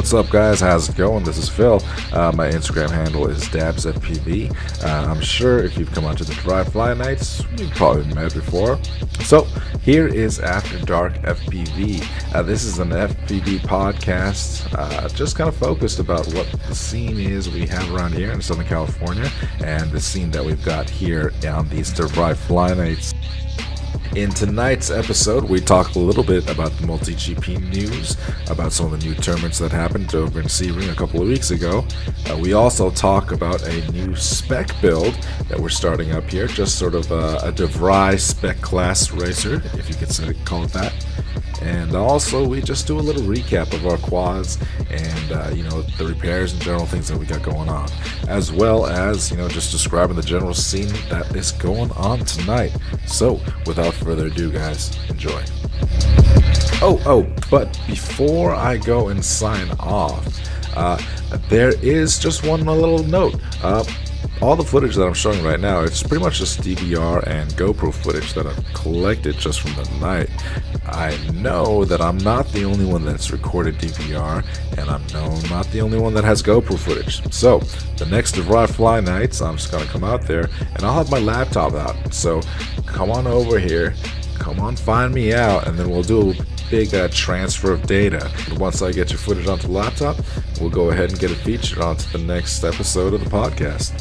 What's up, guys? How's it going? This is Phil. My Instagram handle is DabsFPV. I'm sure if you've come onto the Dry Fly Nights, you've probably met before. So here is After Dark FPV. This is an FPV podcast, just kind of focused about what the scene is we have around here in Southern California and the scene that we've got here on these Dry Fly Nights. In tonight's episode, we talk a little bit about the MultiGP news, about some of the new tournaments that happened over in Sebring a couple of weeks ago. We also talk about a new spec build that we're starting up here, just sort of a DeVry spec class racer, if you could call it that. And also, we just do a little recap of our quads and, the repairs and general things that we got going on, as well as, just describing the general scene that is going on tonight. So, without further ado, guys, enjoy. But before I go and sign off, there is just one little note. All the footage that I'm showing right now, it's pretty much just DVR and GoPro footage that I've collected just from the night. I know that I'm not the only one that's recorded DVR, and I know I'm not the only one that has GoPro footage. So, the next Dry Fly Nights, I'm just going to come out there, and I'll have my laptop out. So, come on over here, come on find me out, and then we'll do a big transfer of data. Once I get your footage onto the laptop, we'll go ahead and get it featured onto the next episode of the podcast.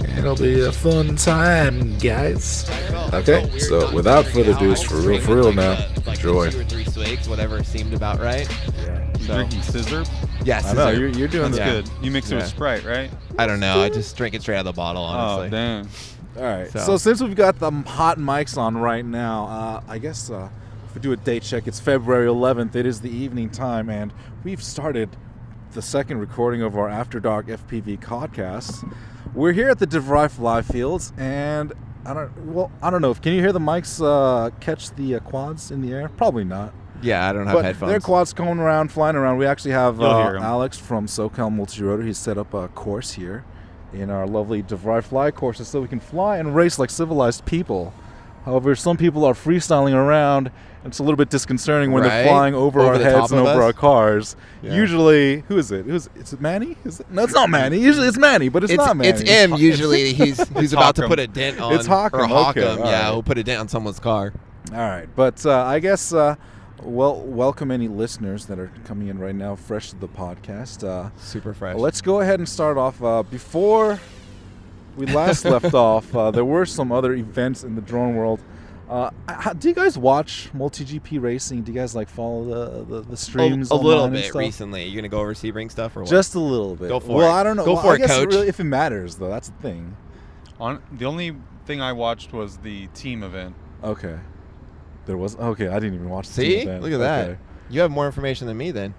And it'll be a fun time, guys. Okay, so without further ado, it's for real now. Enjoy. 2 or 3 swigs, whatever seemed about right. Yeah. You drinking scissor? Yeah, I know, scissor. you're doing That's good. You mix it with Sprite, right? I don't know. I just drink it straight out of the bottle, honestly. Oh, damn. All right. So- So since we've got the hot mics on right now, I guess if we do a date check, it's February 11th. It is the evening time, and we've started the second recording of our After Dark FPV podcast. We're here at the DeVry Fly Fields, and I don't know. Can you hear the mics catch the quads in the air? Probably not. Yeah, I don't have But headphones. their quads going around, flying around. We actually have You'll hear 'em. Alex from SoCal Multirotor. He's set up a course here in our lovely DeVry Fly courses so we can fly and race like civilized people. However, some people are freestyling around, and it's a little bit disconcerting when they're Right? flying over our Over the heads top and of over us? our cars. Yeah. Usually, who is it? Is it Manny? No, it's not Manny. Usually it's Manny, but it's not Manny. It's him. Usually he's about to Hockham. put a dent on. It's Hockham, Or okay, Hockham, all yeah, right. who'll put a dent on someone's car. All right, but I guess welcome any listeners that are coming in right now, fresh to the podcast. Super fresh. Let's go ahead and start off. Before we last left off, there were some other events in the drone world. Do you guys watch MultiGP racing? Do you guys follow the streams? a little online and bit stuff? recently. You're gonna go over Sebring stuff or what? Just a little bit. Go for well, it. I don't know. Go Well, for I it, guess coach. Really, if it matters, though, that's the thing. The only thing I watched was the team event. Okay. There was. Okay, I didn't even watch the See? team event. Look at that. Okay. You have more information than me then.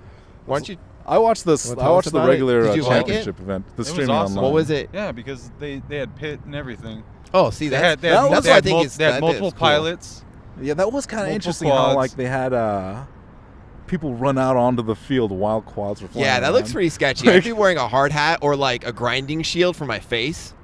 Why don't you? I watched this. Well, I tell us watched the about it. regular Did you like it? championship event. The It was streaming awesome. online. What was it? Yeah, because they had pit and everything. Oh, see, They that's had, they had, that's they what I had, think mul- is they had that multiple is cool. pilots. Yeah, that was kind of Multiple interesting. How quads. they had people run out onto the field while quads were flying. Yeah, that looks around. pretty sketchy. I'd be wearing a hard hat or a grinding shield for my face.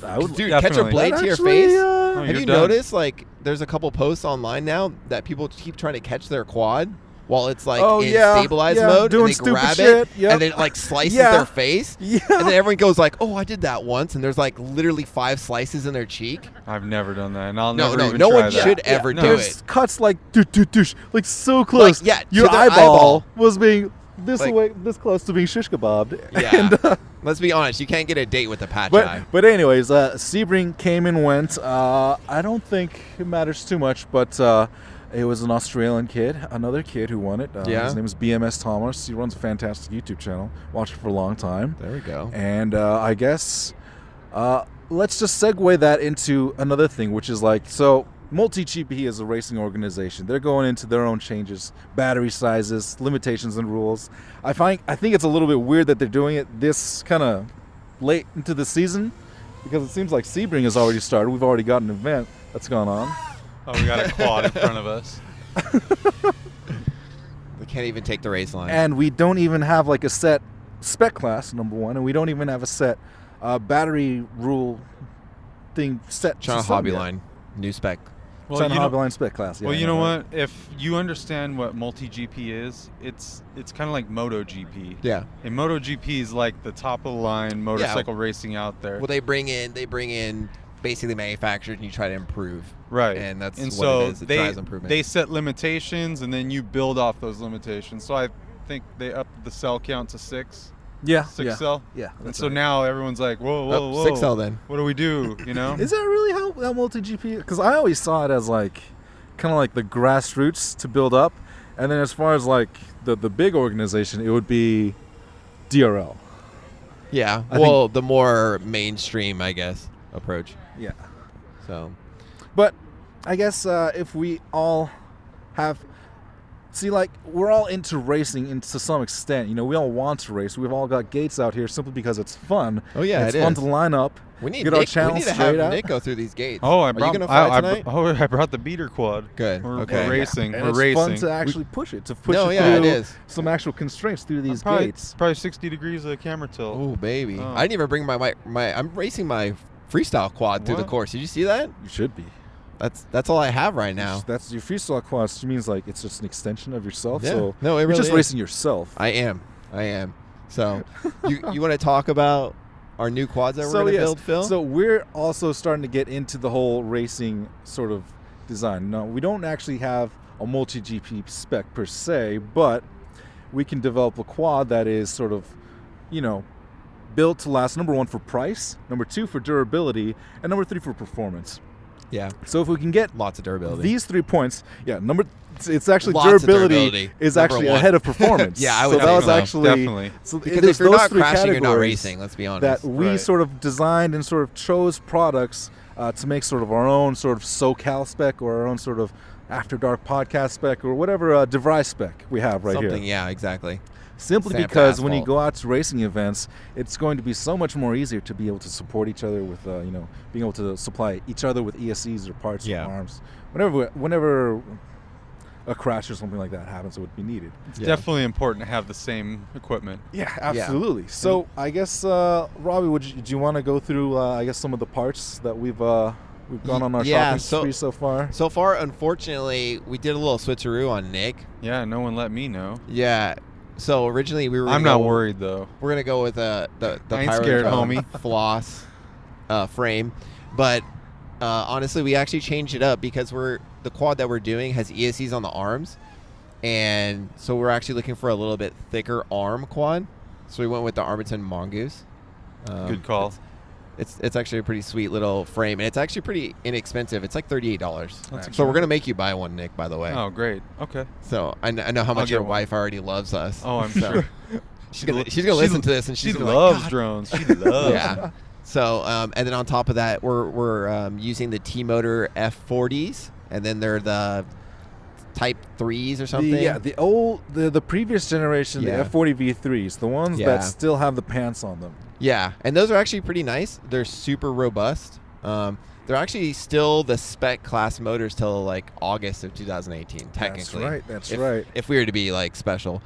I would, Dude, catch a Definitely. blade that to your actually, face. Oh, Have you're you done. noticed there's a couple posts online now that people keep trying to catch their quad while it's Oh, in yeah, stabilized yeah, mode doing and they stupid grab shit, it yep. and then it slices Yeah. their face Yeah. and then everyone goes oh, I did that once, and there's literally 5 slices in their cheek. I've never done that, and I'll No, never no, even no try one that. should ever No. do There's it. cuts like so close. yeah, to your their eyeball eyeball. was being this Like- way, this close to being shish kebabbed. Yeah. And, Let's be honest, you can't get a date with a patch eye. but anyways, Sebring came and went. I don't think it matters too much, but it was an Australian kid, another kid who won it. Yeah. His name is BMS Thomas. He runs a fantastic YouTube channel. Watched it for a long time. There we go. And I guess let's just segue that into another thing, which is so MultiGP is a racing organization. They're going into their own changes, battery sizes, limitations, and rules. I think it's a little bit weird that they're doing it this kind of late into the season, because it seems like Sebring has already started. We've already got an event that's gone on. Oh, we got a quad in front of us. We can't even take the race line. And we don't even have a set spec class, number one, and we don't even have a set battery rule thing set. China to some Hobby yet. Line, new spec. Well, China you know- Hobbyline Spec class. Yeah, well, I you know that. what? If you understand what multi-GP is, it's kind of like MotoGP. Yeah. And MotoGP is like the top of the line motorcycle racing out there. Well, they bring in basically manufacturers, and you try to improve. Right. And that's what so it is. It drives improvement. they set limitations, and then you build off those limitations. So I think they upped the cell count to 6. Yeah. 6 yeah. cell. Yeah. And that's so right. now everyone's like, whoa, whoa, whoa. 6 cell then. What do we do? You know? Is that really how multi-GP? Because I always saw it as like kind of like the grassroots to build up, and then as far as like the big organization, it would be DRL. Yeah. I Well, the more mainstream, I guess, approach. Yeah. So. But I guess if we all have, see, like we're all into racing to some extent. You know, we all want to race. We've all got gates out here simply because it's fun. Oh yeah, it's it fun is. to line up. We need get our Nick, channel we need to straight have out. Nick go through these gates. Oh, Are you gonna fly tonight? I brought the beater quad. Good. We're Okay. racing. And We're it's racing. fun to actually push it, to push No, it yeah, it through is. some actual constraints through these probably, gates. Probably 60 degrees of camera tilt. Oh baby, Oh. I didn't even bring my I'm racing my freestyle quad through the What? course. Did you see that? You should be. That's all I have right now. That's your freestyle quad. Which means like it's just an extension of yourself. Yeah. So No, it you're really just is. racing yourself. I am. So, you want to talk about our new quads that we're going to build, Phil? So we're also starting to get into the whole racing sort of design. No, we don't actually have a multi-GP spec per se, but we can develop a quad that is sort of, you know, built to last, number 1 for price, number 2 for durability, and number 3 for performance. yeah, So if we can get lots of durability. these 3 points, it's actually Lots of durability, durability. is Number actually 1. ahead of performance. Yeah, I so would that think was so. actually Definitely. So because it is if you're those not 3 crashing, you're not categories racing. Let's be honest. that we Right. sort of designed and sort of chose products to make sort of our own sort of SoCal spec or our own sort of After Dark podcast spec or whatever DeVry spec we have right Something. here. Yeah, exactly. Simply Stamped because when you asphalt. go out to racing events, it's going to be so much more easier to be able to support each other with, you know, being able to supply each other with ESCs or parts Yeah. or arms. Whenever a crash or something like that happens, it would be needed. It's Yeah. definitely important to have the same equipment. Yeah, absolutely. So I guess, Robbie, do you want to go through, I guess, some of the parts that we've gone on our Yeah, shopping so- spree so far? So far, unfortunately, we did a little switcheroo on Nick. Yeah, no one let me know. Yeah. So originally we were. I'm gonna not go- worried though. We're gonna go with the I ain't Pirate scared, homie. floss frame, but honestly, we actually changed it up because the quad that we're doing has ESCs on the arms, and so we're actually looking for a little bit thicker arm quad. So we went with the Arbiton Mongoose. Good call. It's actually a pretty sweet little frame, and it's actually pretty inexpensive. It's like $38. That's So we're gonna make you buy one, Nick. By the way. Oh, great. Okay. So I know how much get your one. wife already loves us. Oh, I'm So sure. She's gonna She listen to this, and she's She gonna be loves like, "God." drones. She loves. Yeah. So and then on top of that, we're using the T-Motor F40s, and then they're the Type 3s or something. The previous generation, Yeah. the F40 V3s, the ones Yeah. that still have the pants on them. Yeah, and those are actually pretty nice. They're super robust. They're actually still the spec class motors till like August of 2018, technically. That's if, right. If we were to be like special.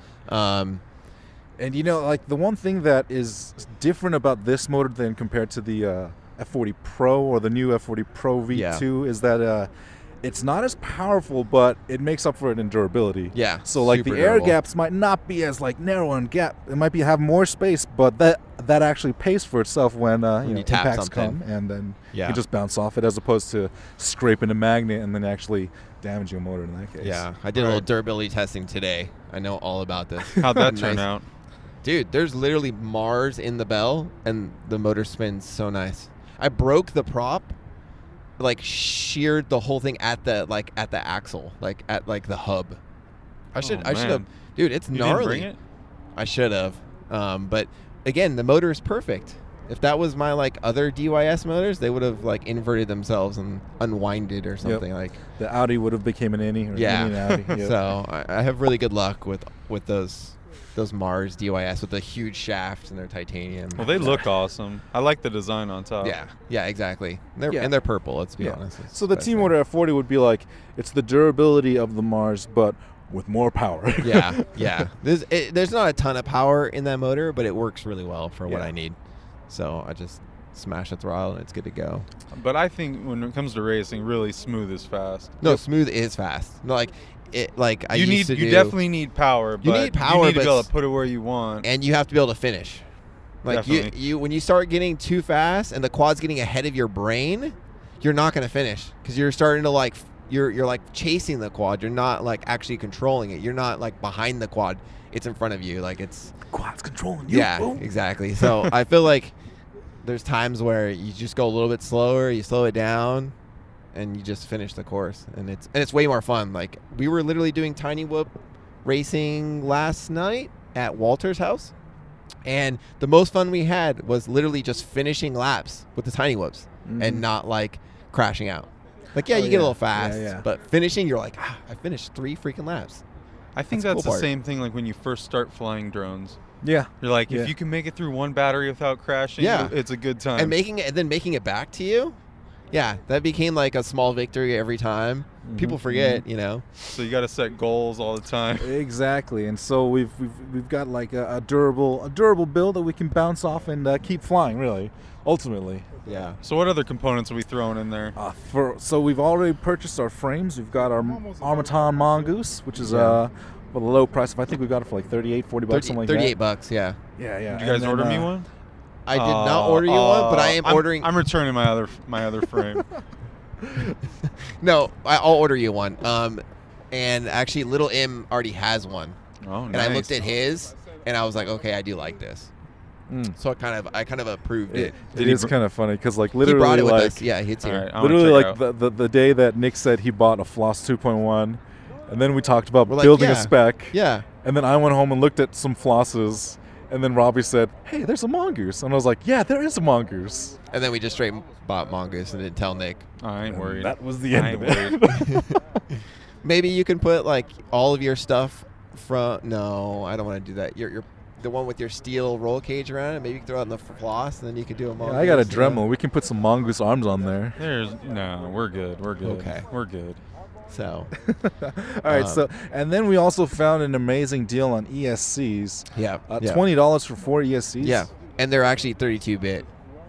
And you know, like the one thing that is different about this motor than compared to the F40 Pro or the new F40 Pro V2 is that it's not as powerful, but it makes up for it in durability. Yeah. So like the super air durable. gaps might not be as like narrow and gap. It might have more space, but that actually pays for itself when you know, you tap impacts something. come, and then Yeah. you just bounce off it as opposed to scraping a magnet and then actually damaging a motor in that case. Yeah, I did a little durability testing today. I know all about this. How'd that turn Nice. out? Dude, there's literally Mars in the bell, and the motor spins so nice. I broke the prop, like sheared the whole thing at the axle, like at like the hub. I should man. have, dude. It's You gnarly. didn't bring it? I should have, but again, the motor is perfect. If that was my like other DYS motors, they would have like inverted themselves and unwinded or something like. The Audi would have became an innie. Or Yeah. Innie and Audi. Yep. So I have really good luck with those Mars DYS with the huge shaft and their titanium. Well, they look awesome. I like the design on top. Yeah, exactly. Yeah. And they're purple. Let's be Yeah. honest. It's So the best T-Motor F40 would be like, it's the durability of the Mars, but with more power. thing. Yeah. There's not a ton of power in that motor, but it works really well for what Yeah. I need. So I just smash the throttle, and it's good to go. But I think when it comes to racing, really smooth is fast. No, smooth is fast. No, like it. Like I you used need to you do, definitely need power. But need power, you need to but be able to put it where you want. and you have to be able to finish. Like Definitely. you when you start getting too fast and the quad's getting ahead of your brain, you're not going to finish because you're starting to like you're like chasing the quad. You're not like actually controlling it. You're not like behind the quad. It's in front of you. Like it's Quad's controlling you. yeah, Boom. exactly. So I feel like there's times where you just go a little bit slower. You slow it down, and you just finish the course, and it's way more fun. Like we were literally doing tiny whoop racing last night at Walter's house, and the most fun we had was literally just finishing laps with the tiny whoops and not like crashing out. Like yeah, Oh, you get yeah. a little fast, Yeah, yeah. but finishing you're like I finished 3 freaking laps. I think That's that's the the cool part. same thing like when you first start flying drones. Yeah. You're like, Yeah. if you can make it through one battery without crashing, Yeah. it's a good time. And then making it back to you. Yeah, that became like a small victory every time. People forget, you know. So you got to set goals all the time. Exactly, and so we've got like a durable build that we can bounce off and keep flying. Really, ultimately. Yeah. So what other components are we throwing in there? So we've already purchased our frames. We've got our Armaton Mongoose, which is with a low price. I think we got it for like $38, $40, something like 38 that. bucks, yeah. Yeah, yeah. Did you guys And then, order me one? I did not order you one, but I am ordering. I'm returning my other frame. No, I'll order you one. And actually, Little M already has one, Oh, and nice. I looked at his, and I was like, okay, I do like this. Mm. So I kind of approved it. It is kind of funny because like He literally brought it with like us. Yeah, it's All here. right, I wanna literally check like it out. the day that Nick said he bought a Floss 2.1, and then we talked about We're like, building a yeah. spec. Yeah. And then I went home and looked at some flosses, and then Robbie said, "Hey, there's a mongoose," and I was like, "Yeah, there is a mongoose." And then we just straight bought Mongoose and didn't tell Nick. I ain't worried. That was the I end ain't of it. Maybe you can put like all of your stuff from. No, I don't want to do that. Your the one with your steel roll cage around it. Maybe you can throw it in the floss, and then you could do a mongoose. Yeah, I got a you know? Dremel. We can put some mongoose arms on there. We're good. We're good. Okay. We're good. So All right, so and then we also found an amazing deal on ESCs. yeah, yeah. $20 for 4 ESCs. Yeah, and they're actually 32-bit.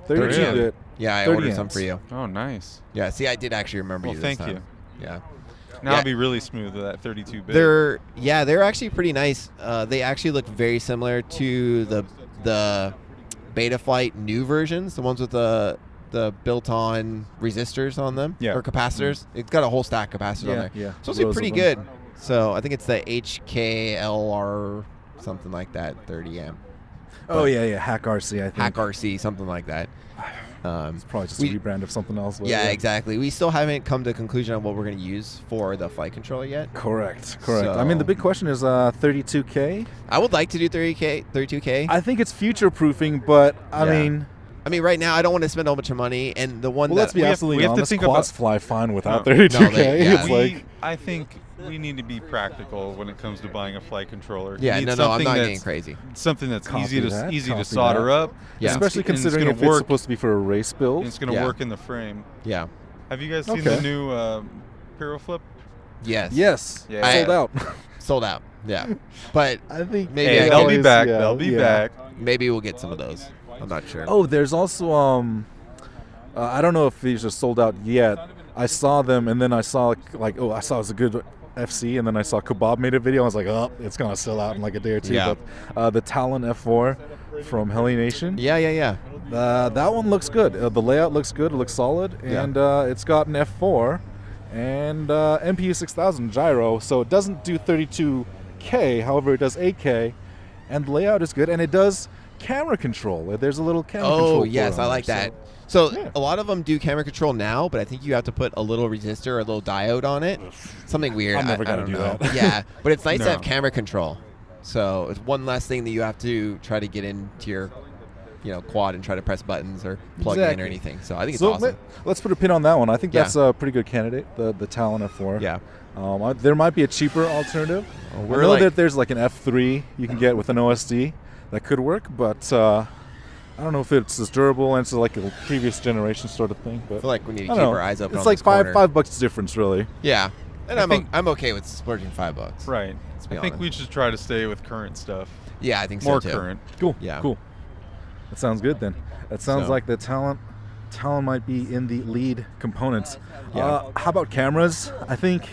32 Yeah. bit. Yeah, I 30 ordered some amps. for you. Oh, nice. Yeah, see, I did actually remember Well, you. This thank time. Yeah, Now Yeah. it'll be really smooth with that 32-bit. they're actually pretty nice. They actually look very similar to the Betaflight new versions, the ones with the built-on resistors on them Yeah. or capacitors. It's got a whole stack of capacitors on Yeah, there. yeah. So it's pretty Rows of good. So I think it's the HKLR something like that, 30 amp. Oh yeah, Hack RC. I think. Hack RC, something like that. It's probably just we- a rebrand of something else. but Yeah, exactly. We still haven't come to a conclusion on what we're going to use for the flight controller yet. Correct. I mean, the So- big question is 32K. I would like to do 32K. I think it's future proofing, but I Yeah. mean, I mean, right now I don't want to spend a whole bunch of money, and the one well, that let's be we have- absolutely we have to honest. think Quads about- fly fine without No. 32K. No, they- yeah. It's like I think we need to be practical when it comes to buying a flight controller. yeah, You need no, I'm something not that's- getting crazy. Something that's Copy easy to that, easy copy to solder that. up. Yeah. especially and it's considering gonna if it's work, supposed to be for a race build. and it's going to Yeah. work in the frame. Yeah. Have you guys seen Okay. the new Pyroflip? Yes. Yes, Yeah. sold out. Sold out. Yeah. But I think Maybe Hey, I they'll can- be back. yeah, They'll be yeah. back. maybe we'll get some of those. I'm not sure. Oh, there's also I don't know if these are sold out yet. I saw them, and then I saw I saw it was a good FC, and then I saw Kebab made a video. I was like, oh, it's gonna sell out in like a day or two. Yeah. But the Talon F4 from Heli Nation, Yeah. that one looks good. The layout looks good. It looks solid, Yeah. and it's got an F4 and MPU 6000 gyro, so it doesn't do 32K. However, it does 8K, and the layout is good, and it does camera control. There's a little camera control. Oh, yes, port I on like there, that. So yeah. a lot of them do camera control now, but I think you have to put a little resistor or a little diode on it. Something weird. I'm never I gonna don't do know. that. Yeah, but it's nice to No. have camera control. So it's one less thing that you have to try to get into your, quad and try to press buttons or plug in Exactly. or anything. So I think it's So awesome. let's put a pin on that one. I think Yeah. that's a pretty good candidate, the Talon F4. Yeah. There might be a cheaper alternative. I we're know like- that there's like an F3 you can get with an OSD that could work, but I don't know if it's as durable and it's like a previous generation sort of thing. But I feel like we need to I keep don't know. our eyes open It's on like this corner. $5 difference, really. Yeah. And I I'm, think- I'm okay with splurging $5. Right. Let's be I think honest. we should try to stay with current stuff. Yeah, I think More so too. current. Cool. Yeah. Cool. That sounds good then. It sounds So- like the talent might be in the lead components. Yeah. How about cameras? I think.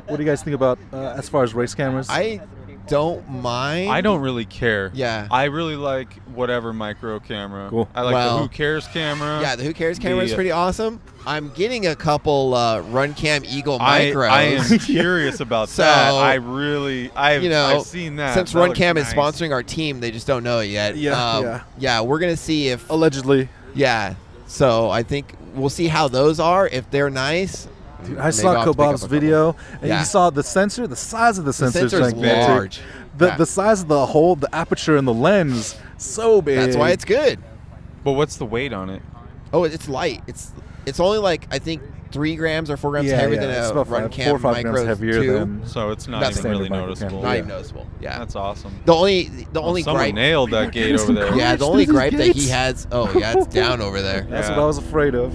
What do you guys think about as far as race cameras? I don't mind. I don't really care. Yeah. I really like whatever micro camera. Cool. I like Well, the Who Cares camera. Yeah, the Who Cares camera is The- pretty awesome. I'm getting a couple RunCam Eagle I micros. am curious about So, that. I really, I've seen that. Since That looks RunCam is nice. sponsoring our team, they just don't know it yet. Yeah, We're gonna see if. Allegedly. Yeah. So I think we'll see how those are. If they're nice. Dude, I maybe saw I'll have to pick up Kobab's a couple. video, and Yeah. you saw the sensor. The size of the sensor is sensor's gigantic. large. The Yeah. the size of the hole, the aperture, and the lens, so big. That's why it's good. But what's the weight on it? Oh, it's light. It's only like I think 3 grams or 4 grams Yeah, heavier yeah, than it's a about 4 RunCam or 5 grams micro heavier 2. than So it's not That's even really standard micro noticeable. camera. Not Yeah. even noticeable. Yeah. That's awesome. The only Someone gripe. nailed that gate over there. Yeah, the Crushed only through these gripe that he gates. has. Oh yeah, it's down over there. That's Yeah. what I was afraid of.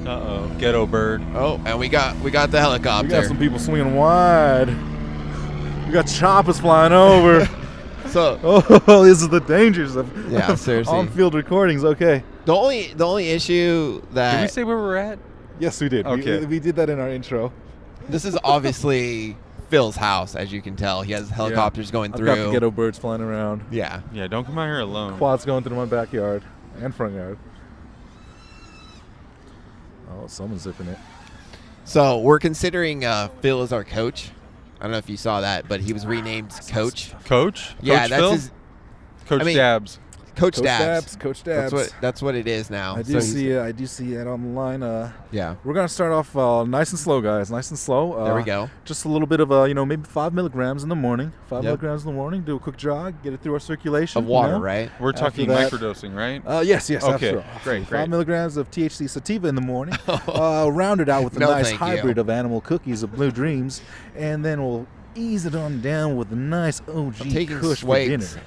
Uh-oh. Ghetto bird. Oh, and we got the helicopter. We got some people swinging wide. We got choppers flying over. So Oh, these are the dangers of Yeah, seriously. on-field recordings. Okay. the only issue that Did we say where we're at? Yes, we did. Okay. We did that in our intro. this is obviously Phil's house, as you can tell. He has helicopters going I've through. got the ghetto birds flying around. Yeah. Yeah, don't come out here alone. Quads going through my backyard and front yard. Oh, someone's zipping it. So we're considering Phil as our coach. I don't know if you saw that, but he was renamed Coach. Coach? Yeah, Coach that's Phil? his Coach Coach Dabs. Coach Coach Dabs. Coach Dabs. That's what it is now. I So do he's- see it. I do see it on the line. Yeah. We're gonna start off nice and slow, guys. Nice and slow. There we go. Just a little bit of maybe 5 milligrams in the morning. 5 Yep. milligrams in the morning. Do a quick jog. Get it through our circulation. Of water, you know? right? We're After talking that- microdosing, right? Yes. Okay, Absolutely. great, 5 great. milligrams of THC sativa in the morning. Rounded out with a No, nice thank you. hybrid of animal cookies of Blue Dreams, and then we'll ease it on down with a nice OG I'm taking Kush for dinner. swags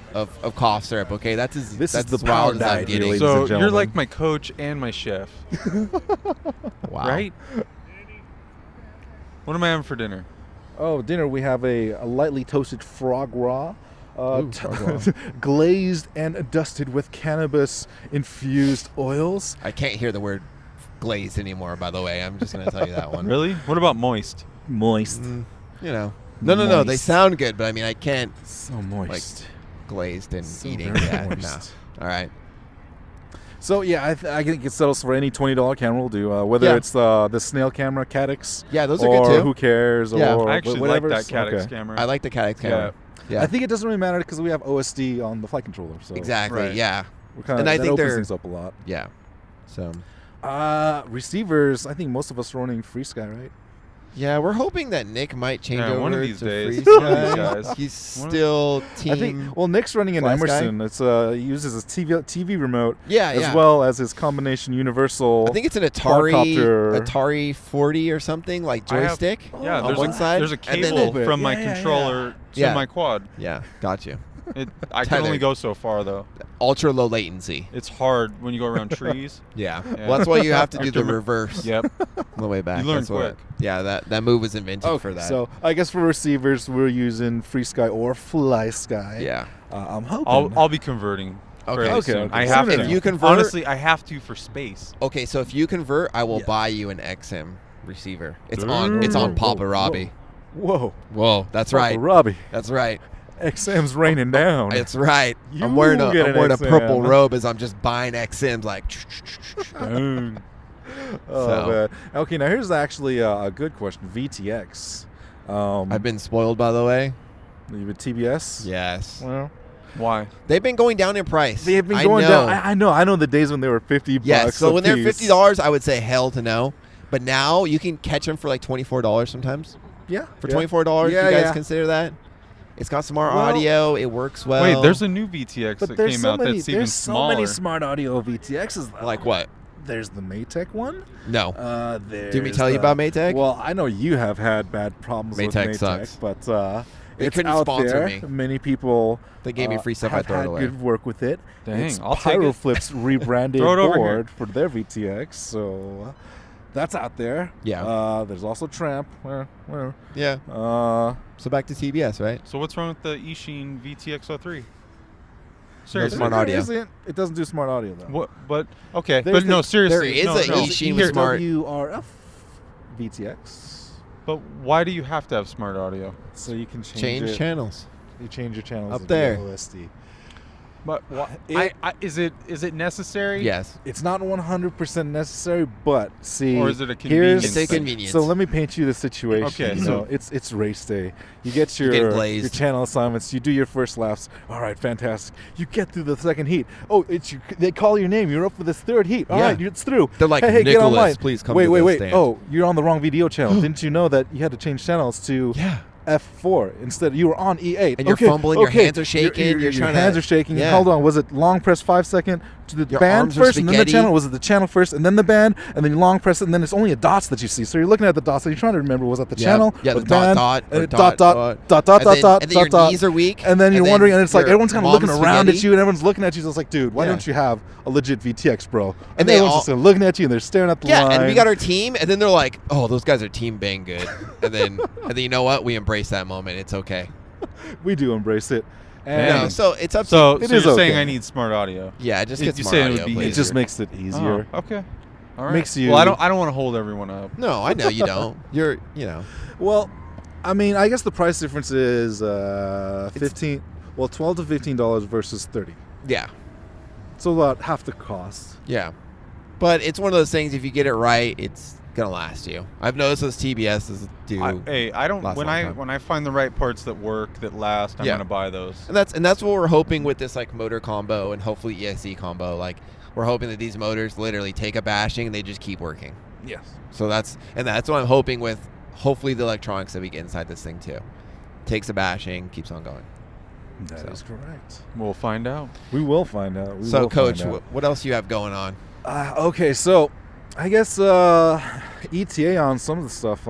of cough syrup. Okay, that's as This is that's the as wild power as I'm diet, getting. really. So and you're gentlemen. like my coach and my chef, Wow. right? What am I having for dinner? Oh, dinner we have a lightly toasted frog raw. Ooh, frog raw. Glazed and dusted with cannabis infused oils. I can't hear the word glazed anymore. By the way, I'm just gonna tell you that one. Really? What about moist? Moist. You know. No. They Moist. sound good, but I mean, I can't So moist. glazed and So eating. very Yeah. moist. No. All right. So yeah, I think it settles for any $20 camera will do. Whether Yeah. it's the snail camera Caddx, Yeah, those are or good too. Who Cares, Yeah. or I actually like whatever's- that Caddx okay. camera. I like the Caddx camera. Yeah. I think it doesn't really matter because we have OSD on the flight controller. So exactly. Right. Yeah. we're kinda, And I that think opens they're- things up a lot. Yeah. So. Receivers, I think most of us are running FreeSky, right? Yeah, we're hoping that Nick might change Yeah, over one of these to days. Free One of these Sky. guys. He's One of- still team. I think. Well, Nick's running an Fly Sky? Emerson. It's he uses a TV remote yeah, as yeah. well as his combination universal. I think it's an Atari quadcopter. Atari 40 or something like I have- joystick. Yeah, on there's one a, side. there's a and then cable bit. from my Yeah, yeah, controller to Yeah. my quad. Yeah, got you. I can only Tethered. go so far though. Ultra low latency. It's hard when you go around trees. Yeah. Yeah. Well, that's why you have to do After the my- reverse Yep. on the way back. You learn That's what- quick. Yeah, that move was invented for that. So I guess for receivers, we're using FreeSky or FlySky. yeah. I'm hoping. I'll be converting. Okay. fairly Okay, soon. okay. I Soon have enough. to. If you convert- honestly, I have to for space. Okay, so if you convert, I will Yeah. buy you an XM receiver. It's on Papa Robbie. Whoa, Whoa, that's right. Robbie. That's right. XM's raining down. That's right. You I'm wearing get an a purple XM. robe as I'm just buying XMs like. Dang. Oh, So- man. Okay, now here's actually a good question. VTX. I've been spoiled, by the way. You have TBS? Yes. Well, Why? They've been going down in price. they've been I going know. down. I know the days when they were 50 Yes. bucks. So a when they're piece. $50, I would say hell to no. But now you can catch them for like $24 sometimes. Yeah. For yeah. $24, Yeah, you guys yeah. consider that? It's got smart Well- audio. It works well. Wait, there's a new VTX But that there's came so out many, that's even there's so smaller. many smart audio VTXs. Though. like what? There's the Maytech one. No. There's Did we tell you about Maytech? Well, I know you have had bad problems with Maytech Maytech, sucks. but They it's couldn't out sponsor there. me. Many people They gave me free stuff. I have throw it had away. good work with it. Dang, It's I'll take it. Pyroflip's rebranded Throw it over board for their VTX, so that's out there. Yeah. There's also Tramp. Yeah. So back to TBS, right? So what's wrong with the Ishin VTX 03? Seriously. smart audio. It doesn't do smart audio though. What? But okay. There's But no, the- seriously. there is no, a no. Eachine with Here- smart- WRF VTX. But why do you have to have smart audio? So you can Change it. channels. You change your channels Up to there. OSD. But is it necessary? Yes. It's not 100% necessary, but see, Or is it a here's- convenience It's a thing? convenience. So let me paint you the situation. Okay, So so- it's race day. You get You're getting your glazed. channel assignments. You do your first laps. All right, fantastic. You get through the second heat. Oh, they call your name. You're up for this third heat. All Yeah. right, it's through. They're like, hey, get "Nicholas, online. please come Wait, to wait, the wait. stand." Oh, you're on the wrong video channel. Didn't you know that you had to change channels to Yeah. F4 instead? You were on E8. And you're okay, fumbling, your okay. hands are shaking, you're your trying to- hands are shaking. Yeah. Hold on. Was it long press 5 second to the Your band arms are first and then the spaghetti. channel? Was it the channel first and then the band and then you long press it and then it's only a dots that you see. So you're looking at the dots and you're trying to remember, was that the Yeah. channel? Yeah, or the dot, band? dot, and or it dot, dot dot. dot dot And dot then- dot and then your dot. knees are weak, And then and you're then wondering, and it's like your everyone's kind of looking mom's around at spaghetti. you and everyone's looking at you. So it's like, dude, why Yeah. don't you have a legit VTX, bro? And they everyone's all- just looking at you and they're staring at the Yeah, line. and we got our team, and then they're like, "Oh, those guys are team bang good," and then you know what? We embrace that moment. It's okay. We do embrace it. And No, so it's up to So, It so is you're saying okay. I need smart audio? yeah. Just You get said smart it audio, would be please. it just makes it easier. Oh, okay. All right. Makes you- Well, I don't want to hold everyone up. No, I know you don't. You're, you know. Well, I mean, I guess the price difference is 15. Well, $12 to $15 versus 30. Yeah, So about half the cost. yeah. But it's one of those things. If you get it right, it's gonna last you. I've noticed those TBSs do, I don't. last a When long I time. when I find the right parts that work that last, I'm Yeah. gonna buy those. and that's what we're hoping with this like motor combo and hopefully ESC combo. Like we're hoping that these motors literally take a bashing and they just keep working. Yes. So that's what I'm hoping with. Hopefully the electronics that we get inside this thing too, takes a bashing, keeps on going. That is So. correct. We'll find out. We will find out. We So, will Coach, find out. what else you have going on? Okay, so I guess ETA on some of the stuff.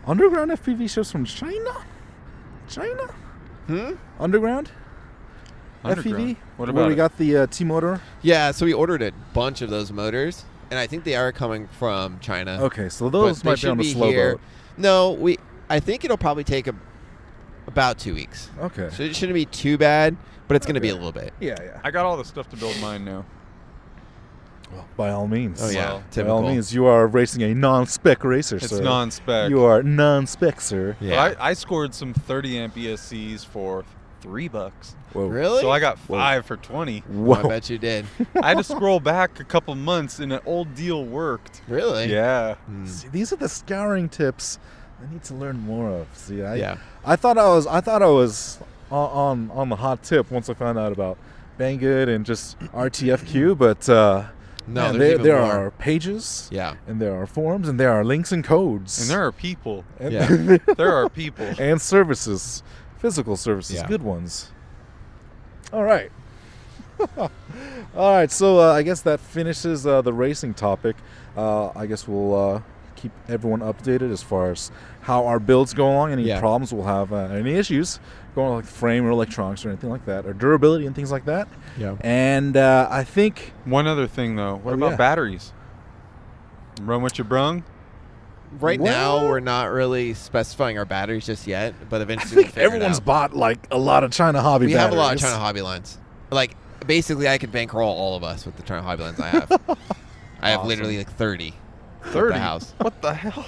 Underground FPV ships from China. Underground FPV. What Where about we it? got the T-motor. Yeah, so we ordered a bunch of those motors, and I think they are coming from China. Okay, so but those they might be should on the be slow here. boat. No, I think it'll probably take about 2 weeks. Okay. So it shouldn't be too bad, but it's going to be a Okay. little bit. Yeah, yeah. I got all the stuff to build mine now. Well, by all means. Oh yeah, Well, By typical. all means, you are racing a non-spec racer, It's sir. non-spec. You are non-spec, sir. Yeah. But I scored some 30 amp ESCs for $3. Whoa. Really? So I got Whoa. 5 for 20. Oh, I Whoa. bet you did. I had to scroll back a couple months, and an old deal worked. Really? Yeah. Hmm. See, these are the scouring tips I need to learn more of. See, Yeah. I thought I was on the hot tip once I found out about Banggood and just RTFQ, but No, man, there's even there more. are pages, Yeah. and there are forums, and there are links and codes, And there are people. and, Yeah. There are people. and services, physical services, Yeah. good ones. All right. All right, so I guess that finishes the racing topic. I guess we'll keep everyone updated as far as how our builds go along, any Yeah. problems we'll have, any issues going on, like frame or electronics or anything like that, or durability and things like that. Yeah. And I think One other thing, though. What Oh, about yeah. batteries? Run what you brung? Right now, What? we're not really specifying our batteries just yet, but I eventually we'll think figure it everyone's out. bought like a lot of China hobby We batteries. have a lot of China hobby lines. Like basically, I could bankroll all of us with the China hobby lines I have. I have Awesome. literally like 30. at 30? the house. What the hell?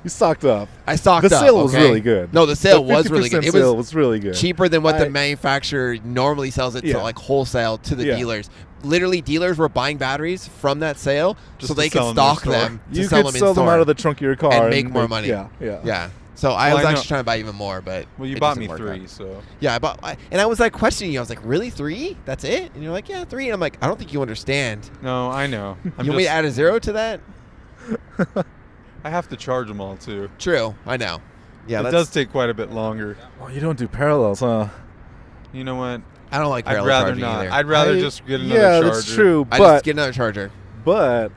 You stocked up. I stocked The up. sale was okay? really good. No, the sale The was really good. 50% It sale was was really good. cheaper than what the I- manufacturer normally sells it Yeah. to like wholesale to the Yeah. dealers. Literally, dealers were buying batteries from that sale Just so to they could sell in their stock store. them to You sell could them in sell them store out of the trunk of your car and make more money. Yeah, yeah. Yeah. So I Well, was I know- actually trying to buy even more, but Well, you it bought doesn't me work 3, out. so. Yeah, and I was like questioning you. I was like, really 3? That's it? And you're like, yeah, 3. And I'm like, I don't think you understand. No, I know. I'm You want me to just- add a 0 to that? I have to charge them all, too. True, I know. Yeah, it does take quite a bit longer. Oh, you don't do parallels, huh? You know what? I don't like I'd parallel rather charging not. either. I'd rather I- just get another yeah, charger. that's true. I But just get another charger. but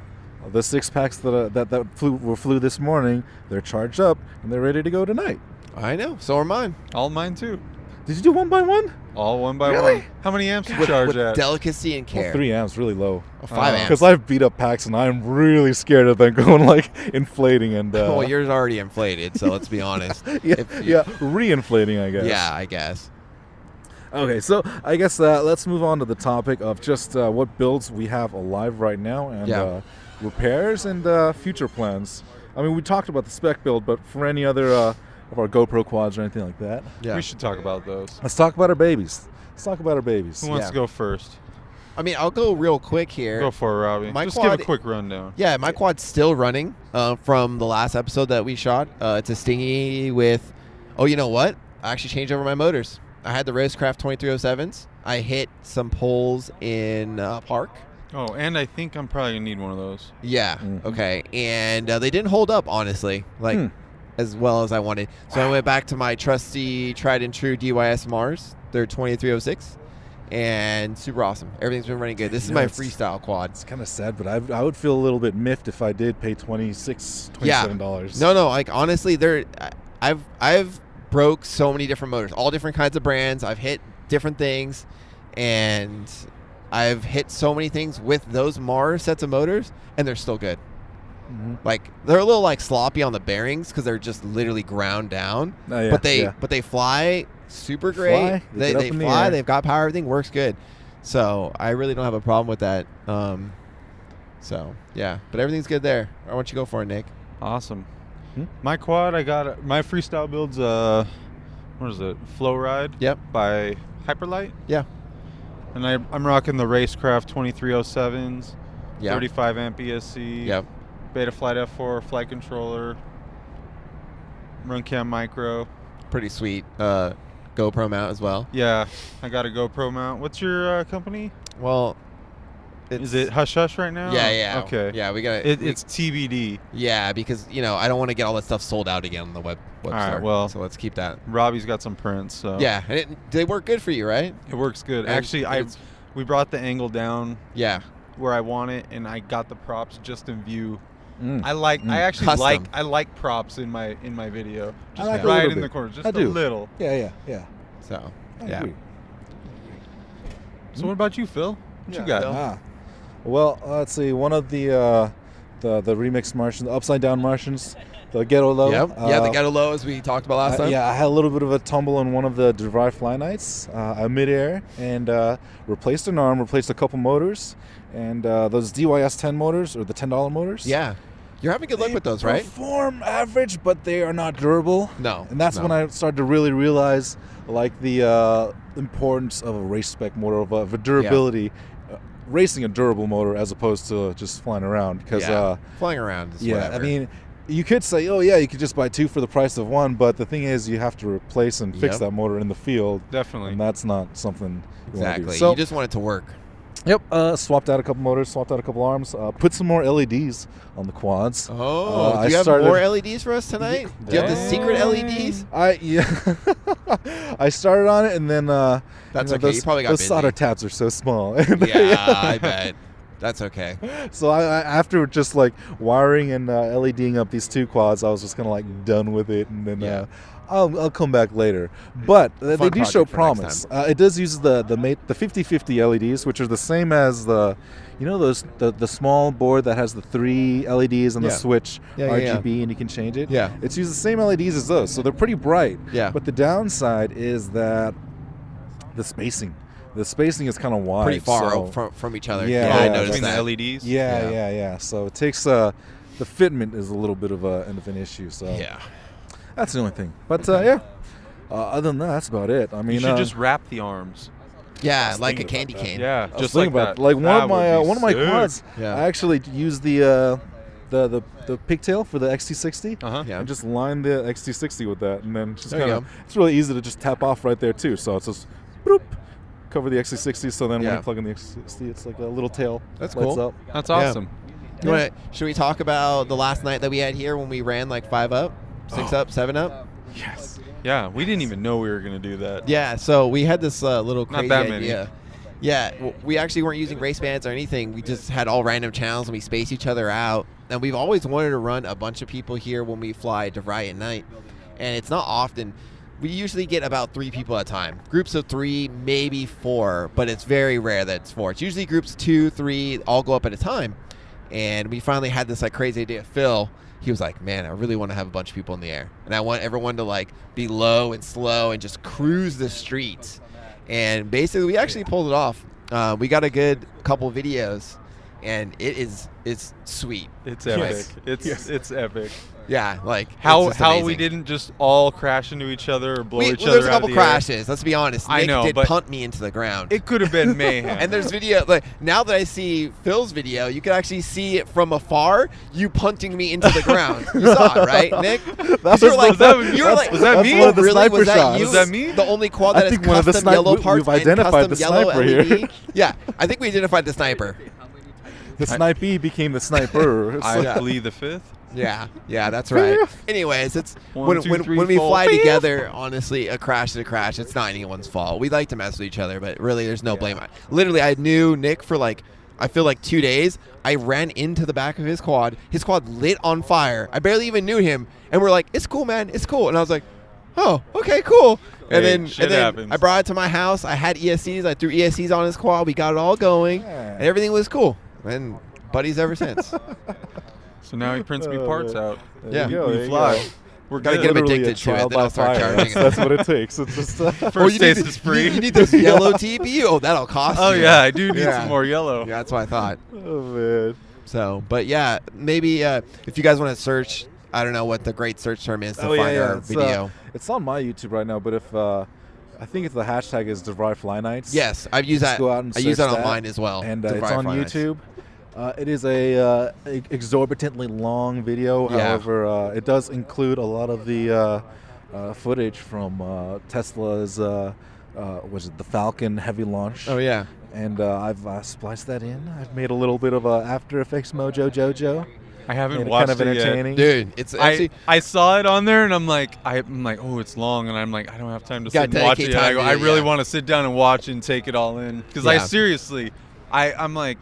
the 6-packs that flew this morning, they're charged up and they're ready to go tonight. I know. So are mine. All mine, too. Did you do one by one? All one by Really? one. How many amps you With, charge with at? delicacy and care. Well, 3 amps, really low. 5 amps. Because I've beat up packs and I'm really scared of them going like inflating and. Well, yours already inflated, so let's be honest. yeah, if you- yeah, re-inflating, I guess. Yeah, I guess. Okay, so I guess let's move on to the topic of just what builds we have alive right now and Yeah. repairs and future plans. I mean, we talked about the spec build, but for any other of our GoPro quads or anything like that, Yeah. We should talk about those. let's talk about our babies. Let's talk about our babies. Who wants Yeah. to go first? I mean, I'll go real quick here. Go for it, Robbie. My Just give a quad- quick rundown. Yeah, my quad's still running from the last episode that we shot. It's a Stingy with, oh, you know what? I actually changed over my motors. I had the Racecraft 2307s. I hit some poles in park. Oh, and I think I'm probably going to need one of those. Yeah, Mhm. okay. And they didn't hold up, honestly, like as well as I wanted. So I went back to my trusty, tried and true DYS Mars. They're 2306. And super awesome. Everything's been running good. This is You my know, it's- freestyle quad. It's kind of sad, but I would feel a little bit miffed if I did pay $27. No, like honestly, I've broke so many different motors, all different kinds of brands. I've hit different things, and I've hit so many things with those Mars sets of motors, and they're still good. Mhm. Like they're a little like sloppy on the bearings because they're just literally ground down, Oh, yeah, but they yeah. but they fly super great. Fly, they get They up in the fly. air. They've got power. Everything works good. So I really don't have a problem with that. So yeah, but everything's good there. Why don't you go for it, Nick? Awesome. Hmm? My quad, my freestyle build's, what is it? Flow Ride Yep. by Hyperlight. Yeah. And I'm rocking the Racecraft 2307s, Yeah. 35 amp ESC, Yep. Betaflight F4 flight controller, Runcam Micro. Pretty sweet GoPro mount as well. Yeah, I got a GoPro mount. What's your company? Well, Is it Hush Hush right now? Yeah. Okay. Yeah, we got It's TBD. yeah, because I don't want to get all that stuff sold out again on the web All right, store. well. So let's keep that. Robbie's got some prints, so Yeah, and they work good for you, right? it works good. And Actually, it's- we brought the angle down Yeah. where I want it, and I got the props just in view. Mm. I actually Custom. like props in my video. I Just like a right little in the bit. corner, just I a do. little. Yeah. So I yeah. agree. So what about you, Phil? What Yeah, you got? Phil. Well, let's see. One of the remix Martians, the Upside Down Martians, the Ghetto Low. Yep. Yeah, the Ghetto Low as we talked about last time. Yeah, I had a little bit of a tumble on one of the Dry Fly Nights, midair, and replaced an arm, replaced a couple motors, and those DYS 10 motors, or the $10 motors. Yeah. You're having good luck they with those, right? Perform average, but they are not durable. No. And that's no. when I started to really realize, like, the importance of a race spec motor, of a durability, racing a durable motor as opposed to just flying around. Because, flying around is yeah, whatever. I mean, you could say, oh yeah, you could just buy two for the price of one, but the thing is, you have to replace and fix Yep. that motor in the field, Definitely. and that's not something you want to do. exactly. So, You just want it to work. yep, swapped out a couple motors, swapped out a couple arms, put some more LEDs on the quads. Oh, I do you have started- more LEDs for us tonight? Do you have the secret LEDs? I started on it, and then That's you know, okay. Those, You probably got those busy. solder tabs are so small. Yeah, I bet. That's okay. So I after just like wiring and LEDing up these two quads, I was just kind of like done with it, and then Yeah. I'll come back later. But they Fun do show project for next promise. It does use the 50/50 LEDs, which are the same as the the small board that has the 3 LEDs and the Yeah. switch Yeah, RGB, and you can change it. Yeah. It's used the same LEDs as those, so they're pretty bright. Yeah. But the downside is that the spacing. The spacing is kind of wide. Pretty far so- from each other. Yeah, I yeah, noticed Between that. the LEDs. Yeah, Yeah. yeah. So it takes the fitment is a little bit of an issue. So Yeah. that's the only thing. But yeah, other than that, that's about it. I mean, You should just wrap the arms. Yeah, was like a thinking candy about that. cane. Yeah, I was just thinking like about that. like one That of would be my sick. quads. Yeah. I actually used the pigtail for the XT60. Uh-huh. Yeah. And just line the XT60 with that, and then just There you kind of go. it's really easy to just tap off right there too. So it's just boop, cover the XT60. So then when Yeah. you plug in the XT60, it's like a little tail. That's lights cool. Up. That's Yeah. awesome. Should we talk about the last night that we had here when we ran like 5 up, 6 up, 7 up? Yes. Yeah, we didn't even know we were gonna do that. Yeah, so we had this little Not crazy that many. idea. Yeah, we actually weren't using race bands or anything. We just had all random channels and we spaced each other out. And we've always wanted to run a bunch of people here when we fly DeVry at night. And it's not often. We usually get about 3 people at a time. Groups of 3, maybe 4, but it's very rare that it's 4. It's usually groups 2, 3, all go up at a time. And we finally had this like crazy idea. Phil, he was like, man, I really want to have a bunch of people in the air. And I want everyone to like be low and slow and just cruise the streets. and basically we actually pulled it off. We got a good couple videos, and it's sweet. It's epic. Yes. It's epic. Yeah, like How it's just we amazing. didn't just all crash into each other or blow each Well, other there's a out couple of the air. crashes. Let's be honest. I Nick know, did but punt me into the ground. It could have been mayhem. And there's video, like now that I see Phil's video, you can actually see it from afar. You punting me into the ground. You saw it, right, Nick? That's You were like, was that- you were like, was that me? one of the really? sniper Was that shots. you? Was that me? The only quad I that has think one of the custom yellow we've parts and identified custom the yellow sniper LED. here. Yeah, I think we identified the sniper. The snipey became the sniper. I Yeah. believe the fifth. Yeah, that's right. Anyways, it's One, when two, when, three, when we four. fly together, honestly, a crash is a crash. It's not anyone's fault. We like to mess with each other, but really, there's no blame. Literally, I knew Nick for like, I feel like 2 days. I ran into the back of his quad. His quad lit on fire. I barely even knew him, and we're like, "It's cool, man. It's cool." And I was like, "Oh, okay, cool." And Hey, then, shit and then happens. I brought it to my house. I had ESCs. I threw ESCs on his quad. We got it all going, Yeah. and everything was cool. And buddies ever since. So now he prints me Oh, parts man. out. There Yeah. you go, we there you fly. go. We're Gotta good. get him Literally addicted a to trial it, then by I'll start fire. charging him. That's what it takes. It's just First taste is free. You need this yellow TPU. Oh, that'll cost Oh you. yeah, I do need Yeah. some more yellow. Yeah, that's what I thought. oh man. So, but yeah, maybe if you guys want to search, I don't know what the great search term is to find our It's, video. it's on my YouTube right now, but if I think if the hashtag is Derived Fly Nights. Yes, I've used just that. go out and I use search that on mine as well. and the it's Fire on Fly Nights. YouTube. It is a exorbitantly long video. Yeah. However, it does include a lot of the footage from Tesla's was it the Falcon Heavy launch? Oh yeah. And I've spliced that in. I've made a little bit of a After Effects mojo jojo. I haven't Made it watched kind of it yet. entertaining. Dude, it's actually I saw it on there and I'm like, oh, it's long, and I'm like, I don't have time to sit gotta and watch dedicate it. time I go, to I it, really yeah. want to sit down and watch and take it all in because I Yeah. seriously, I'm like,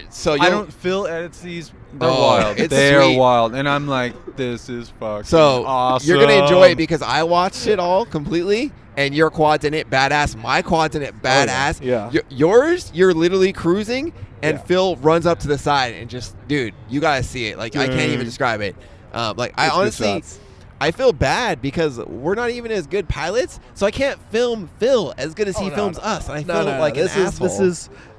so I you'll- don't Phil edits these. They're Oh, wild. it's They're sweet. wild, and I'm like, this is fucking So awesome. you're gonna enjoy it because I watched it all completely, and your quad's in it badass. My quad's in it badass. yeah. Yours, you're literally cruising, and Yeah. Phil runs up to the side and just, dude, you gotta see it. Like I can't even Dang. describe it. Like I It's good honestly, shots. I feel bad because we're not even as good pilots, so I can't film Phil as good as he films us, and I feel like this an is asshole.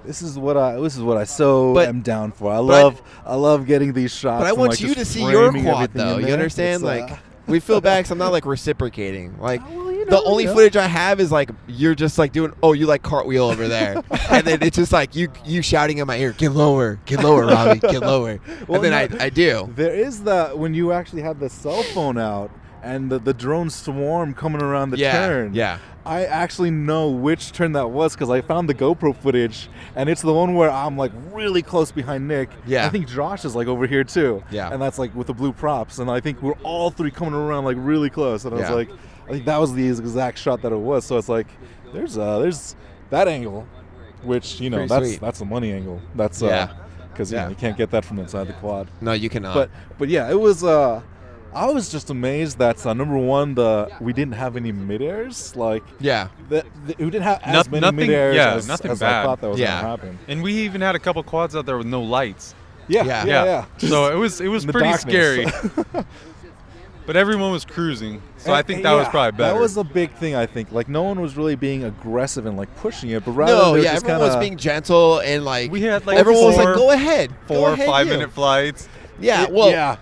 this is what I so But- am down for. I but I- love getting these shots. But I and, want like, you just to see your framing quad everything in though. You there. understand? It's, Like we feel bad because I'm not like reciprocating. Like well, you the know, only you know. footage I have is like you're just like doing. Oh, you like cartwheel over there, and then it's just like you shouting in my ear, get lower, Robbie, get lower. Well, and then no, I do. There is that when you actually have the cell phone out and the drone swarm coming around the Yeah, turn. yeah. I actually know which turn that was because I found the GoPro footage, and it's the one where I'm like really close behind Nick. Yeah. I think Josh is like over here too. Yeah. And that's like with the blue props, and I think we're all three coming around like really close. And I was Yeah. like, I think that was the exact shot that it was. So it's like, there's that angle, which Pretty that's sweet. that's a money angle. That's Yeah. because Yeah. you can't get that from inside the quad. No, you cannot. But yeah, it was. I was just amazed that number one, we didn't have any mid-airs. Like yeah, we didn't have as many nothing- mid-airs yeah, as, nothing as bad. I thought that was Yeah. gonna happen. And we even had a couple quads out there with no lights. Yeah. So it was In the pretty darkness. scary. But everyone was cruising, so I think that was probably better. That was a big thing. I think like no one was really being aggressive and like pushing it, but rather no, they were yeah. just Everyone was kinda- being gentle and like We had, like, everyone was like, four- go ahead, go 4 or ahead, 5 you." minute flights. Yeah, well, yeah.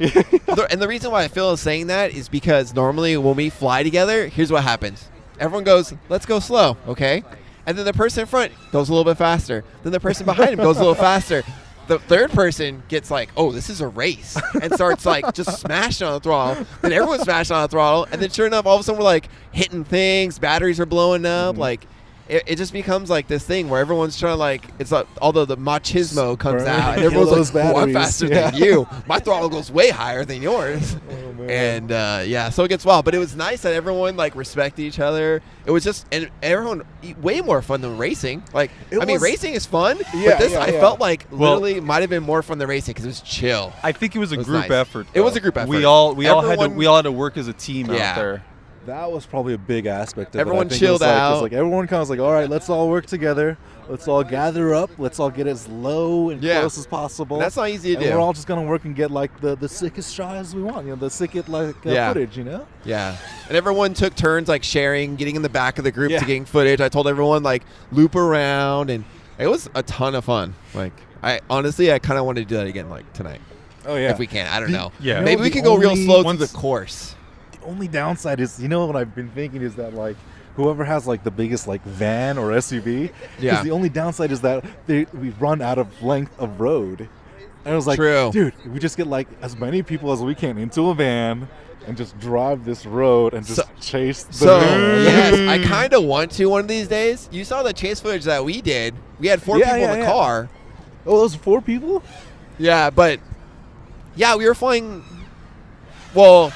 and the reason why I feel is saying that is because normally when we fly together, here's what happens. Everyone goes, let's go slow, okay? And then the person in front goes a little bit faster. Then the person behind him goes a little faster. The third person gets like, oh, this is a race, and starts like just smashing on the throttle. Then everyone's smashing on the throttle, and then sure enough, all of a sudden we're like hitting things, batteries are blowing up, like. It just becomes like this thing where everyone's trying to like it's like although the machismo comes Burn, out and kill everyone's those like, oh, I'm batteries. faster Yeah. than you. My throttle goes way higher than yours. Oh, man. And yeah, so it gets wild. But it was nice that everyone like respected each other. It was just and everyone way more fun than racing. Like It I mean, was- racing is fun, Yeah, but this yeah, I yeah. felt like Well- literally might have been more fun than racing because it was chill. I think it was a It was group nice. effort. It was though. a group effort. We all had Everyone- to work as a team Yeah. out there. That was probably a big aspect of Everyone it. I think chilled it was like, out. It's like everyone kind of was like, all right, let's all work together. Let's all gather up. Let's all get as low and Yeah. close as possible. That's not easy to and do. we're all just gonna work and get like the sickest shots we want. The sickest Yeah. footage. You know. Yeah, and everyone took turns like sharing, getting in the back of the group Yeah. to getting footage. I told everyone like loop around, and it was a ton of fun. Like I honestly, I kind of want to do that again like tonight Oh yeah. if we can. I don't know. yeah. Maybe we the can go real only- slow through once- the course. The only downside is, what I've been thinking is that like whoever has like the biggest like van or SUV, Yeah. because the only downside is that we run out of length of road. And I was like, True. dude, if we just get like as many people as we can into a van and just drive this road and just chase the So van. yes, I kind of want to one of these days. You saw the chase footage that we did. We had 4 Yeah, people in yeah, the yeah. car. Oh, those 4 people? Yeah, but yeah, we were flying. Well,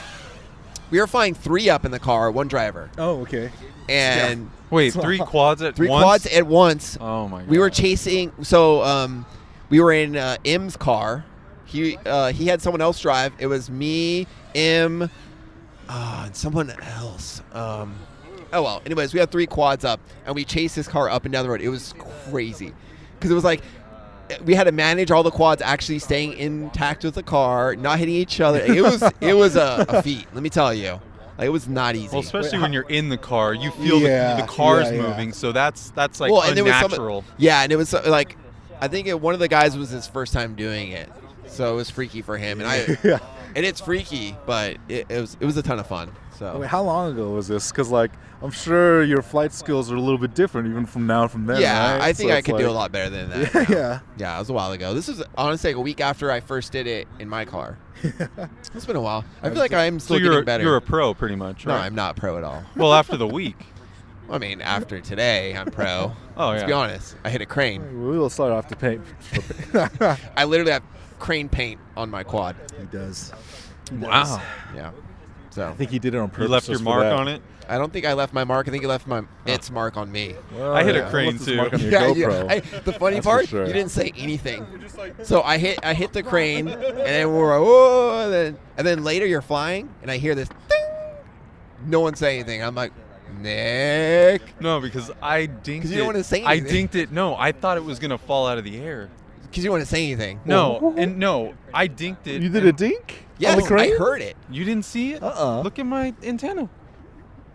we were flying 3 up in the car, 1 driver, Oh, okay. and Wait, 3 quads at 3 once? quads at once. Oh my god. We were chasing. So we were in M's car. He had someone else drive. It was me, M, and someone else. Oh well. Anyways, we had 3 quads up, and we chased this car up and down the road. It was crazy, because it was like we had to manage all the quads actually staying intact with the car, not hitting each other. It was a feat. Let me tell you, like it was not easy. Well, especially when you're in the car, you feel Yeah, the car's yeah, yeah. moving, so that's like Well, and there was unnatural. Yeah, and it was like, I think one of the guys was his first time doing it, so it was freaky for him. And Yeah. and it's freaky, but it was a ton of fun. So Wait, how long ago was this? Because like I'm sure your flight skills are a little bit different even from now and from then. yeah, right? I think So I it's could do a like- lot better than that. Yeah, now. yeah. Yeah, it was a while ago. This was honestly like a week after I first did it in my car. It's been a while. I feel like I'm So still getting better. you're a pro pretty much, No, right? I'm not pro at all. Well, after the week. I mean, after today, I'm pro. Oh, Let's yeah. be honest. I hit a crane. We will start off the paint. I literally have crane paint on my quad. He does. Wow. Yeah. So I think he did it on purpose. You left your just for mark that. on it? I don't think I left my mark. I think he left its mark on me. Well, I hit a yeah. crane, Left his too. mark on your Yeah, GoPro. the funny That's for part, sure. you didn't say anything. So I hit the crane, and then we're like, whoa, and then later you're flying, and I hear this, ding. No one say anything. I'm like, Nick, No, because I dinked it. 'Cause you don't wanna say I anything. dinked it. No, I thought it was going to fall out of the air. because you want to say anything. No, I dinked it. You did and a dink? Yes, On the crane? I heard it. You didn't see it? Uh-uh. Look at my antenna.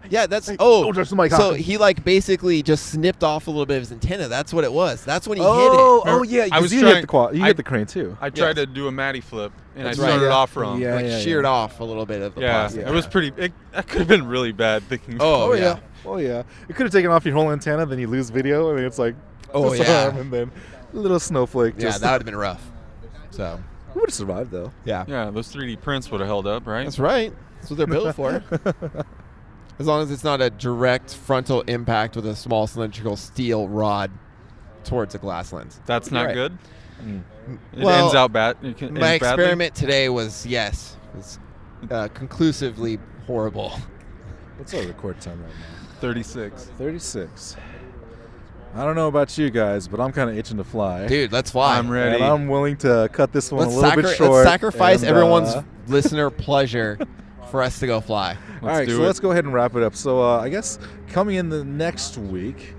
Yeah, that's don't touch the mic, So Hawk. he like basically just snipped off a little bit of his antenna. That's what it was. That's when he hit Oh, it. oh yeah. I was you trying- hit the quad. You I- hit the crane too. I tried Yes. to do a Matty flip, and That's I right. started Yeah. off wrong. Yeah. Like sheared off a little bit of the Yeah, plastic. it was pretty. That could have been really bad thinking. Oh, yeah. Oh yeah. It could have taken off your whole antenna, then you lose video. I mean, it's like Oh, this yeah. arm, and then a little snowflake. Yeah, Just that would have been rough. So we would have survived though. yeah. Yeah, those 3D prints would have held up, right? That's right. That's what they're built for. As long as it's not a direct frontal impact with a small cylindrical steel rod towards a glass lens. That's not Right. good. It Well, ends out bad. It ends My badly? experiment today was yes, it's conclusively horrible. What's our record time right now? 36. 36. I don't know about you guys, but I'm kind of itching to fly. Dude, let's fly. I'm ready. And I'm willing to cut this one Let's, a little bit short. let's sacrifice and, everyone's listener pleasure for us to go fly. All right, do so it. let's go ahead and wrap it up. So I guess coming in the next week,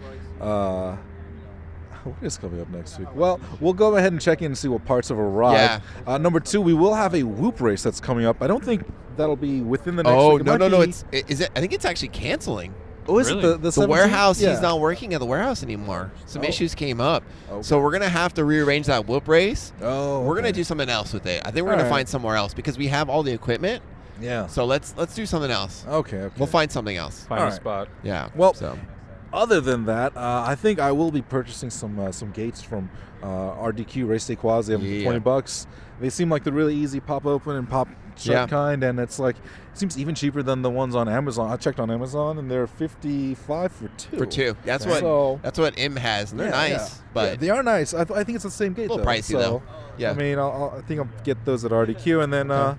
what is coming up next week? Well, we'll go ahead and check in and see what parts have arrived. Number 2, we will have a whoop race that's coming up. I don't think that'll be within the next Oh week. It no might no no! be- Is it? I think it's actually canceling. Oh, is Really? it the The 17th? warehouse. Yeah. He's not working at the warehouse anymore. Some Oh. issues came up, Okay. so we're gonna have to rearrange that whoop race. Oh, We're gonna okay. do something else with it. I think we're All gonna right. find somewhere else because we have all the equipment. Yeah. So let's do something else. Okay. We'll find something else. Find All a right. spot. Yeah. Well, so Other than that, I think I will be purchasing some gates from RDQ Race Day Quads. They have them for Yeah. $20. They seem like the really easy pop open and pop shut Yeah. kind, and it's like it seems even cheaper than the ones on Amazon. I checked on Amazon, and they're $55 for two. for 2, that's So- what M has, and they're Yeah, nice, yeah. but Yeah, they are nice. I think it's the same gate. a little though. pricey So, though. Yeah. I mean, I think I'll get those at RDQ, and then Okay.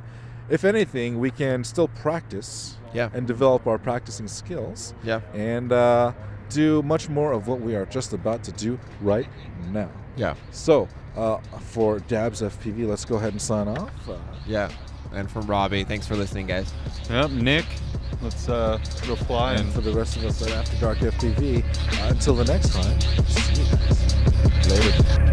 if anything, we can still practice Yeah. and develop our practicing skills. Yeah. And do much more of what we are just about to do right now. Yeah. So, for Dabs FPV, let's go ahead and sign off. Yeah. And from Robbie. Thanks for listening, guys. Yep, Nick. Let's go fly. And for the rest of us at After Dark FPV, until the next time, see you guys later.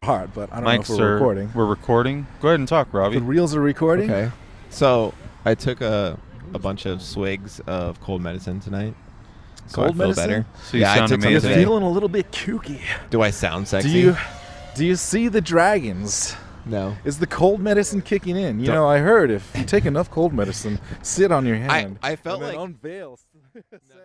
Hard, but I don't know Mike, if we're sir, recording. We're recording. Go ahead and talk, Robbie. The reels are recording. Okay. So I took a bunch of swigs of cold medicine tonight. So Cold I feel medicine? better. So you I sound took some amazing. today. Feeling a little bit kooky. Do I sound sexy? Do you see the dragons? No. Is the cold medicine kicking in? You Don't- know, I heard if you take enough cold medicine, sit on your hand. I felt and then like unveil. No, no,